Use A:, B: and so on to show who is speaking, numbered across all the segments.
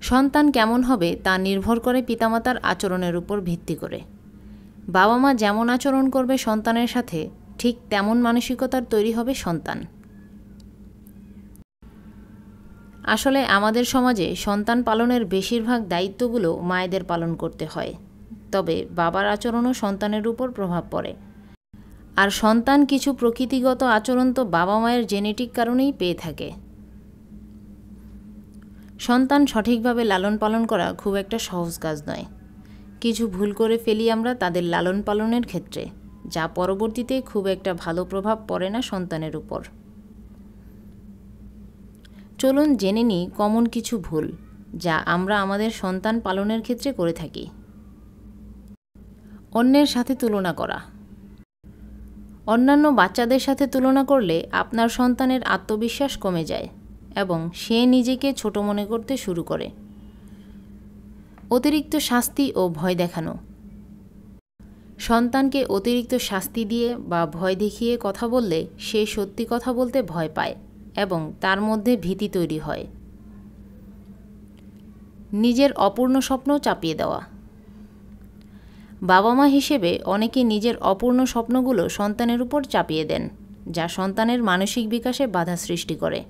A: সন্তান কেমন হবে তা নির্ভর করে পিতামাতার আচরণের উপর ভিত্তি করে। বাবা মা যেমন আচরণ করবে সন্তানের সাথে, ঠিক তেমন মানসিকতার তৈরি হবে সন্তান। আসলে আমাদের সমাজে সন্তান পালনের বেশিরভাগ দায়িত্বগুলো মায়েদের পালন করতে হয়, তবে বাবার আচরণও সন্তানের উপর প্রভাব পড়ে। আর সন্তান কিছু প্রকৃতিগত আচরণ তো বাবা মায়ের জেনেটিক কারণেই পেয়ে থাকে। সন্তান সঠিকভাবে লালন পালন করা খুব একটা সহজ কাজ নয়। কিছু ভুল করে ফেলি আমরা তাদের লালন পালনের ক্ষেত্রে, যা পরবর্তীতে খুব একটা ভালো প্রভাব পড়ে না সন্তানের উপর। চলুন জেনে নিই কমন কিছু ভুল যা আমরা আমাদের সন্তান পালনের ক্ষেত্রে করে থাকি। অন্যের সাথে তুলনা করা। অন্যান্য বাচ্চাদের সাথে তুলনা করলে আপনার সন্তানের আত্মবিশ্বাস কমে যায় এবং সে নিজেকে ছোট মনে করতে শুরু করে। অতিরিক্ত শাস্তি ও ভয় দেখানো। সন্তানকে অতিরিক্ত শাস্তি দিয়ে বা ভয় দেখিয়ে কথা বললে সে সত্যি কথা বলতে ভয় পায় এবং তার মধ্যে ভীতি তৈরি হয়। নিজের অপূর্ণ স্বপ্ন চাপিয়ে দেওয়া। বাবা মা হিসেবে অনেকে নিজের অপূর্ণ স্বপ্নগুলো সন্তানের উপর চাপিয়ে দেন, যা সন্তানের মানসিক বিকাশে বাধা সৃষ্টি করে।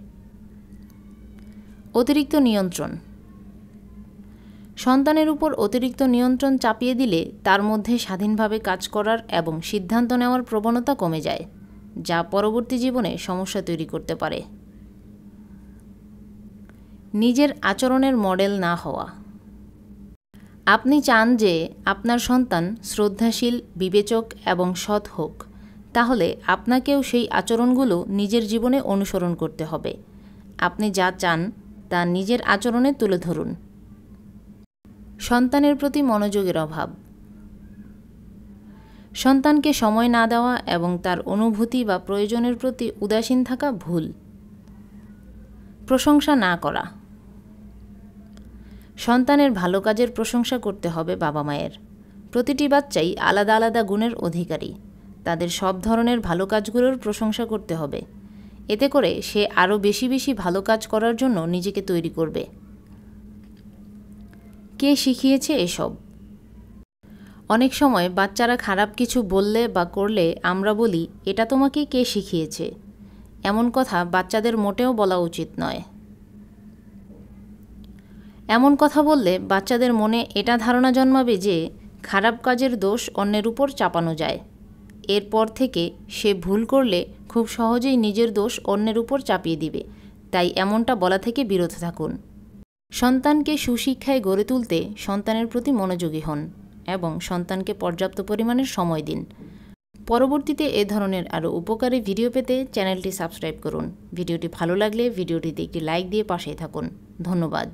A: অতিরিক্ত নিয়ন্ত্রণ। সন্তানের উপর অতিরিক্ত নিয়ন্ত্রণ চাপিয়ে দিলে তার মধ্যে স্বাধীনভাবে কাজ করার এবং সিদ্ধান্ত নেওয়ার প্রবণতা কমে যায়, যা পরবর্তী জীবনে সমস্যা তৈরি করতে পারে। নিজের আচরণের মডেল না হওয়া। আপনি চান যে আপনার সন্তান শ্রদ্ধাশীল, বিবেচক এবং সৎ হোক, তাহলে আপনাকেও সেই আচরণগুলো নিজের জীবনে অনুসরণ করতে হবে। আপনি যা চান তা নিজের আচরণে তুলে ধরুন। সন্তানের প্রতি মনোযোগের অভাব। সন্তানকে সময় না দেওয়া এবং তার অনুভূতি বা প্রয়োজনের প্রতি উদাসীন থাকা ভুল। প্রশংসা না করা। সন্তানের ভালো কাজের প্রশংসা করতে হবে বাবা মায়ের। প্রতিটি বাচ্চাই আলাদা আলাদা গুণের অধিকারী, তাদের সব ধরনের ভালো কাজগুলোর প্রশংসা করতে হবে। এতে করে সে আরও বেশি বেশি ভালো কাজ করার জন্য নিজেকে তৈরি করবে। কে শিখিয়েছে এসব? অনেক সময় বাচ্চারা খারাপ কিছু বললে বা করলে আমরা বলি, এটা তোমাকে কে শিখিয়েছে? এমন কথা বাচ্চাদের মোটেও বলা উচিত নয়। এমন কথা বললে বাচ্চাদের মনে এটা ধারণা জন্মাবে যে খারাপ কাজের দোষ অন্যের উপর চাপানো যায়। এরপর থেকে সে ভুল করলে খুব সহজেই নিজের দোষ অন্যের উপর চাপিয়ে দিবে। তাই এমনটা বলা থেকে বিরত থাকুন। সন্তানকে সুশিক্ষায় গড়ে তুলতে সন্তানের প্রতি মনোযোগী হন এবং সন্তানকে পর্যাপ্ত পরিমাণের সময় দিন। পরবর্তীতে এ ধরনের আরও উপকারী ভিডিও পেতে চ্যানেলটি সাবস্ক্রাইব করুন। ভিডিওটি ভালো লাগলে ভিডিওটিতে একটি লাইক দিয়ে পাশেই থাকুন। ধন্যবাদ।